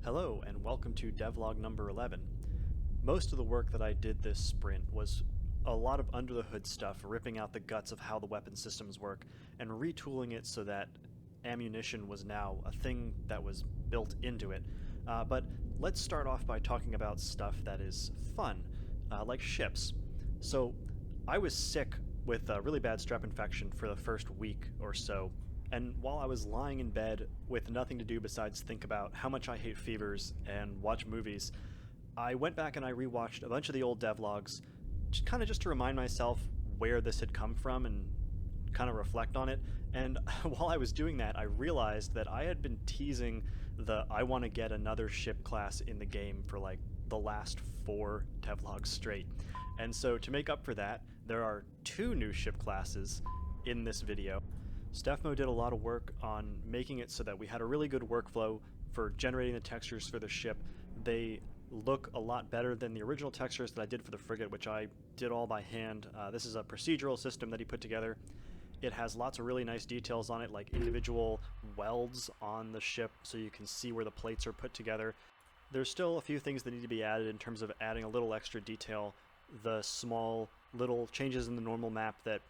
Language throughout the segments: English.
Hello and welcome to Devlog number 11. Most of the work that I did this sprint was a lot of under the hood stuff, ripping out the guts of how the weapon systems work and retooling it so that ammunition was now a thing that was built into it. But let's start off by talking about stuff that is fun, like ships. So I was sick with a really bad strep infection for the first week or so. And while I was lying in bed with nothing to do besides think about how much I hate fevers and watch movies, I went back and I rewatched a bunch of the old devlogs, just to remind myself where this had come from and kind of reflect on it. And while I was doing that, I realized that I had been teasing the I want to get another ship class in the game for like the last 4 devlogs straight. And so to make up for that, there are 2 new ship classes in this video. Stefmo did a lot of work on making it so that we had a really good workflow for generating the textures for the ship. They look a lot better than the original textures that I did for the frigate, which I did all by hand. This is a procedural system that he put together. It has lots of really nice details on it, like individual welds on the ship so you can see where the plates are put together. There's still a few things that need to be added in terms of adding a little extra detail. The small little changes in the normal map that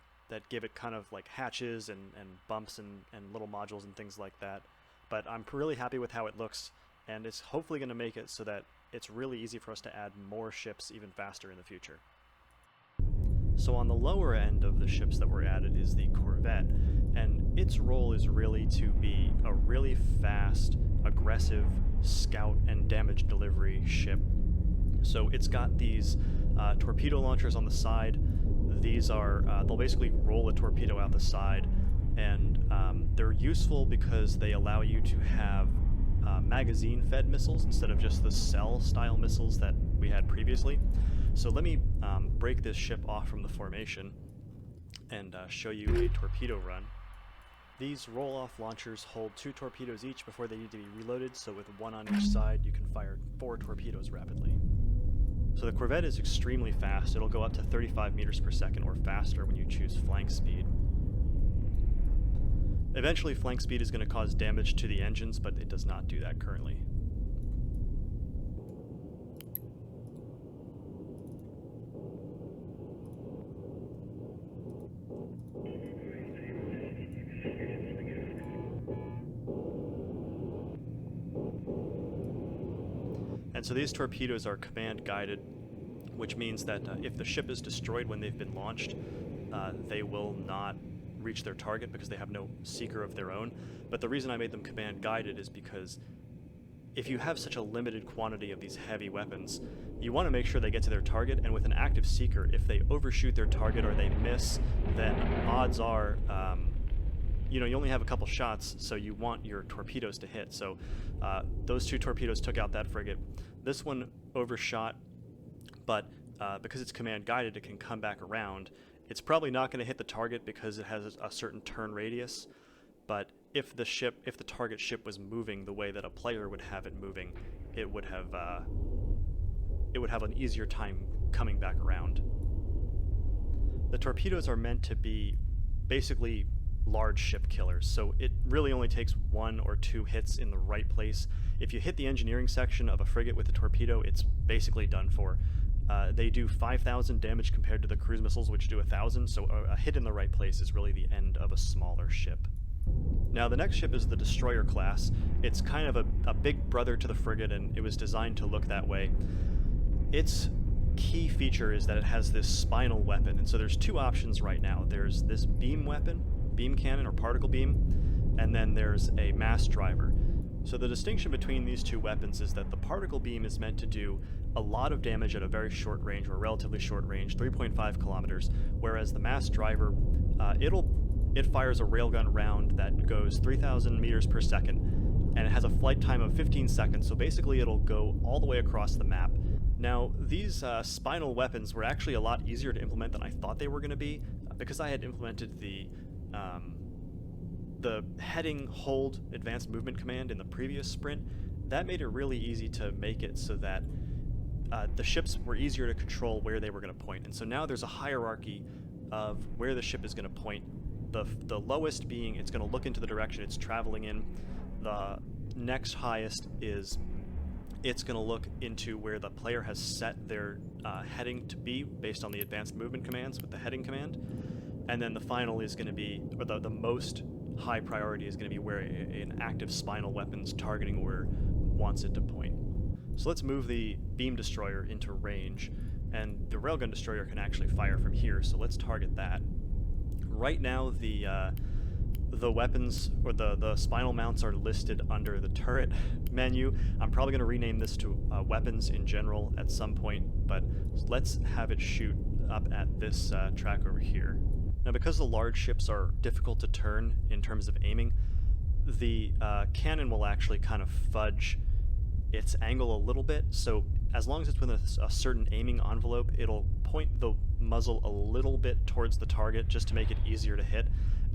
give it kind of like hatches and bumps and little modules and things like that. But I'm really happy with how it looks, and it's hopefully going to make it so that it's really easy for us to add more ships even faster in the future. So on the lower end of the ships that were added is the Corvette, and its role is really to be a really fast, aggressive scout and damage delivery ship. So it's got these torpedo launchers on the side. These are, they'll basically roll a torpedo out the side, and they're useful because they allow you to have magazine-fed missiles instead of just the cell-style missiles that we had previously. So let me break this ship off from the formation and show you a torpedo run. These roll-off launchers hold 2 torpedoes each before they need to be reloaded, so with 1 on each side you can fire 4 torpedoes rapidly. So the Corvette is extremely fast. It'll go up to 35 meters per second or faster when you choose flank speed. Eventually flank speed is going to cause damage to the engines, but it does not do that currently. And so these torpedoes are command guided, which means that if the ship is destroyed when they've been launched, they will not reach their target because they have no seeker of their own. But the reason I made them command guided is because if you have such a limited quantity of these heavy weapons, you want to make sure they get to their target, and with an active seeker, if they overshoot their target or they miss, then odds are you only have a couple shots, so you want your torpedoes to hit. So those 2 torpedoes took out that frigate. This one overshot, but because it's command guided, it can come back around. It's probably not going to hit the target because it has a certain turn radius, but if the target ship was moving the way that a player would have it moving, it would have an easier time coming back around. The torpedoes are meant to be basically large ship killers, so it really only takes 1 or 2 hits in the right place. If you hit the engineering section of a frigate with a torpedo, it's basically done for. They do 5,000 damage compared to the cruise missiles, which do 1,000, so a hit in the right place is really the end of a smaller ship. Now the next ship is the destroyer class. It's kind of a big brother to the frigate, and it was designed to look that way. Its key feature is that it has this spinal weapon, and so there's 2 options right now. There's this beam cannon or particle beam, and then there's a mass driver. So the distinction between these 2 weapons is that the particle beam is meant to do a lot of damage at a very short range, or relatively short range, 3.5 kilometers, whereas the mass driver, it fires a railgun round that goes 3,000 meters per second, and it has a flight time of 15 seconds, so basically it'll go all the way across the map. Now, these spinal weapons were actually a lot easier to implement than I thought they were going to be, because I had implemented the heading hold advanced movement command in the previous sprint. That made it really easy to make it so that the ships were easier to control where they were going to point. And so now there's a hierarchy of where the ship is going to point. The lowest being it's going to look into the direction it's traveling in. The next highest is it's going to look into where the player has set their heading to be based on the advanced movement commands with the heading command. And then the final is going to be, or the most high priority is going to be where an active spinal weapon's targeting order wants it to point. So let's move the beam destroyer into range, and the railgun destroyer can actually fire from here, so let's target that. Right now the weapons, or the spinal mounts, are listed under the turret menu. I'm probably going to rename this to weapons in general at some point, but let's have it shoot up at this track over here. Now, because the large ships are difficult to turn in terms of aiming, the cannon will actually kind of fudge its angle a little bit, so as long as it's within a certain aiming envelope, it'll point the muzzle a little bit towards the target just to make it easier to hit.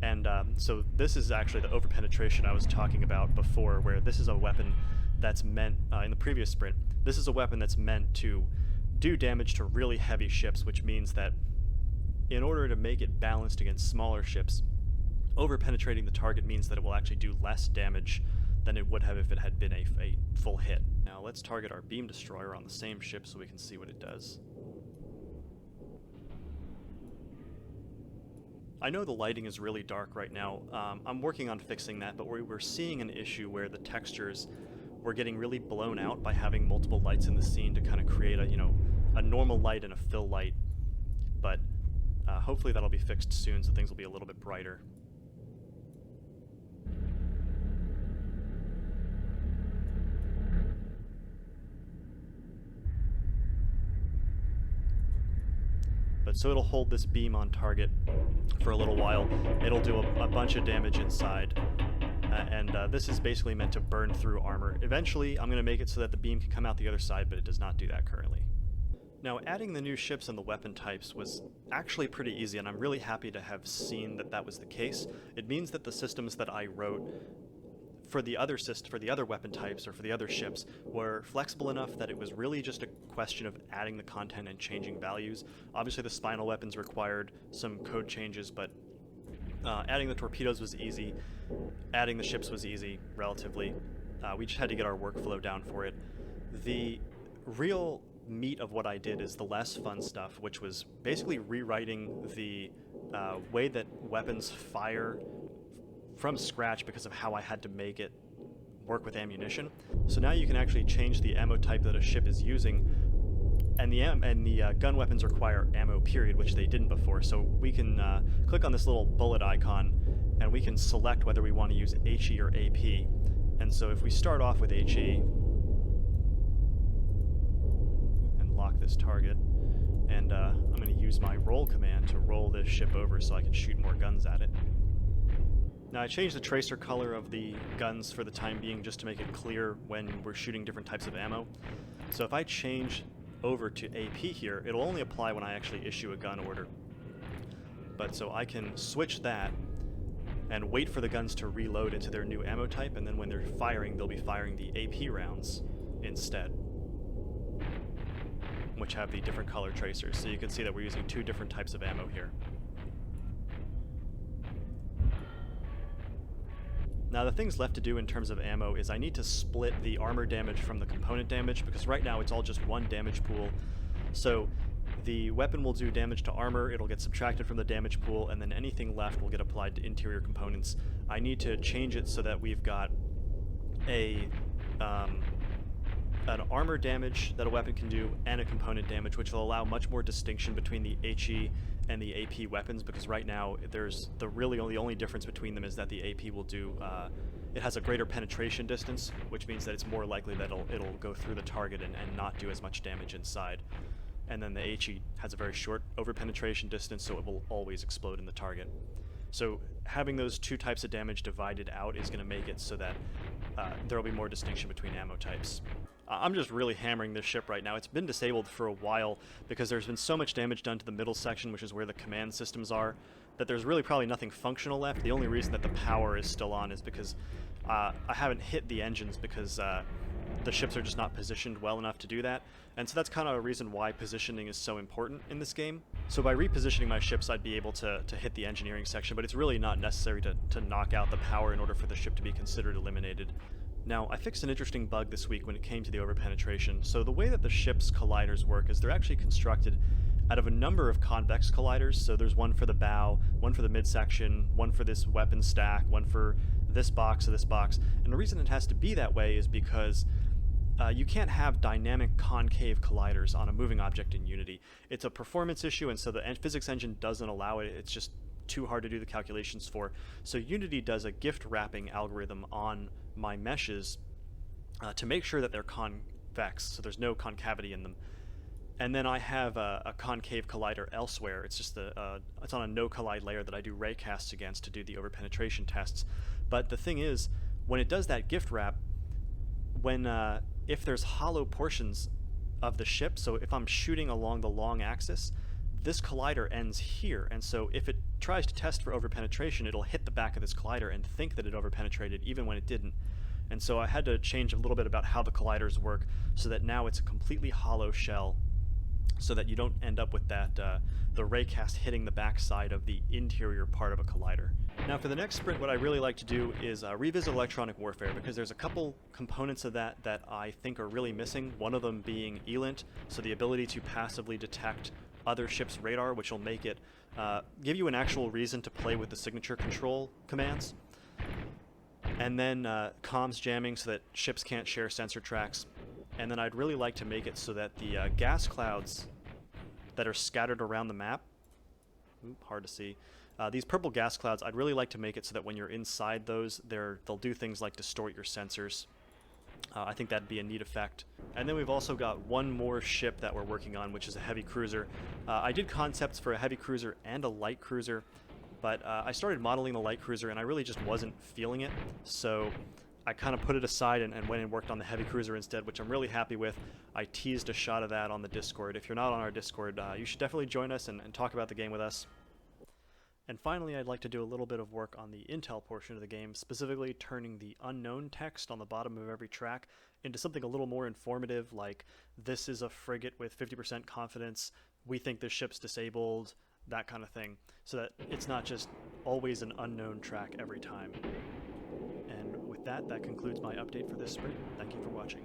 And so this is actually the overpenetration I was talking about before, where this is a weapon that's meant, in the previous sprint, this is a weapon that's meant to do damage to really heavy ships, which means that in order to make it balanced against smaller ships, overpenetrating the target means that it will actually do less damage than it would have if it had been a full hit. Now let's target our beam destroyer on the same ship so we can see what it does. I know the lighting is really dark right now. I'm working on fixing that, but we're seeing an issue where the textures were getting really blown out by having multiple lights in the scene to kind of create a normal light and a fill light. But hopefully that'll be fixed soon, so things will be a little bit brighter. But so it'll hold this beam on target for a little while. It'll do a bunch of damage inside, and this is basically meant to burn through armor. Eventually, I'm going to make it so that the beam can come out the other side, but it does not do that currently. Now, adding the new ships and the weapon types was actually pretty easy, and I'm really happy to have seen that that was the case. It means that the systems that I wrote for the other weapon types or for the other ships were flexible enough that it was really just a question of adding the content and changing values. Obviously the spinal weapons required some code changes, but adding the torpedoes was easy. Adding the ships was easy, relatively. We just had to get our workflow down for it. The real meat of what I did is the less fun stuff, which was basically rewriting the way that weapons fire from scratch because of how I had to make it work with ammunition. So now you can actually change the ammo type that a ship is using, and the gun weapons require ammo period, which they didn't before. So we can click on this little bullet icon, and we can select whether we want to use HE or AP. And so if we start off with HE, and lock this target, and I'm going to use my roll command to roll this ship over so I can shoot more guns at it. Now I changed the tracer color of the guns for the time being just to make it clear when we're shooting different types of ammo. So if I change over to AP here, it'll only apply when I actually issue a gun order. But so I can switch that and wait for the guns to reload into their new ammo type, and then when they're firing, they'll be firing the AP rounds instead, which have the different color tracers. So you can see that we're using two different types of ammo here. Now the things left to do in terms of ammo is I need to split the armor damage from the component damage, because right now it's all just one damage pool. So the weapon will do damage to armor, it'll get subtracted from the damage pool, and then anything left will get applied to interior components. I need to change it so that we've got an armor damage that a weapon can do and a component damage, which will allow much more distinction between the HE and the AP weapons, because right now there's the only difference between them is that the AP will do it has a greater penetration distance, which means that it's more likely that it'll go through the target and not do as much damage inside. And then the HE has a very short over-penetration distance, so it will always explode in the target. So having those two types of damage divided out is going to make it so that there will be more distinction between ammo types. I'm just really hammering this ship right now. It's been disabled for a while because there's been so much damage done to the middle section, which is where the command systems are, that there's really probably nothing functional left. The only reason that the power is still on is because I haven't hit the engines, because the ships are just not positioned well enough to do that. And so that's kind of a reason why positioning is so important in this game. So by repositioning my ships, I'd be able to hit the engineering section, but it's really not necessary to knock out the power in order for the ship to be considered eliminated. Now, I fixed an interesting bug this week when it came to the overpenetration. So the way that the ship's colliders work is they're actually constructed out of a number of convex colliders. So there's one for the bow, one for the midsection, one for this weapon stack, one for this box or this box. And the reason it has to be that way is because you can't have dynamic concave colliders on a moving object in Unity. It's a performance issue, and so the physics engine doesn't allow it. It's just too hard to do the calculations for. So Unity does a gift wrapping algorithm on my meshes to make sure that they're convex, so there's no concavity in them. And then I have a concave collider elsewhere. It's just it's on a no collide layer that I do raycasts against to do the overpenetration tests. But the thing is, when it does that gift wrap, if there's hollow portions of the ship, so if I'm shooting along the long axis, this collider ends here, and so if it tries to test for overpenetration, it'll hit the back of this collider and think that it overpenetrated even when it didn't. And so I had to change a little bit about how the colliders work so that now it's a completely hollow shell, so that you don't end up with that the raycast hitting the back side of the interior part of a collider. Now for the next sprint, what I really like to do is revisit electronic warfare, because there's a couple components of that I think are really missing, one of them being ELINT, so the ability to passively detect other ships' radar, which will make it give you an actual reason to play with the signature control commands. And then comms jamming so that ships can't share sensor tracks. And then I'd really like to make it so that the gas clouds that are scattered around the map, hard to see, these purple gas clouds, I'd really like to make it so that when you're inside those, they'll do things like distort your sensors. I think that'd be a neat effect. And then we've also got one more ship that we're working on, which is a heavy cruiser. I did concepts for a heavy cruiser and a light cruiser, but I started modeling the light cruiser and I really just wasn't feeling it, so I kind of put it aside and went and worked on the heavy cruiser instead, which I'm really happy with. I teased a shot of that on the Discord. If you're not on our Discord, you should definitely join us and talk about the game with us. And finally, I'd like to do a little bit of work on the intel portion of the game, specifically turning the unknown text on the bottom of every track into something a little more informative, like, this is a frigate with 50% confidence, we think this ship's disabled, that kind of thing, so that it's not just always an unknown track every time. And with that concludes my update for this sprint. Thank you for watching.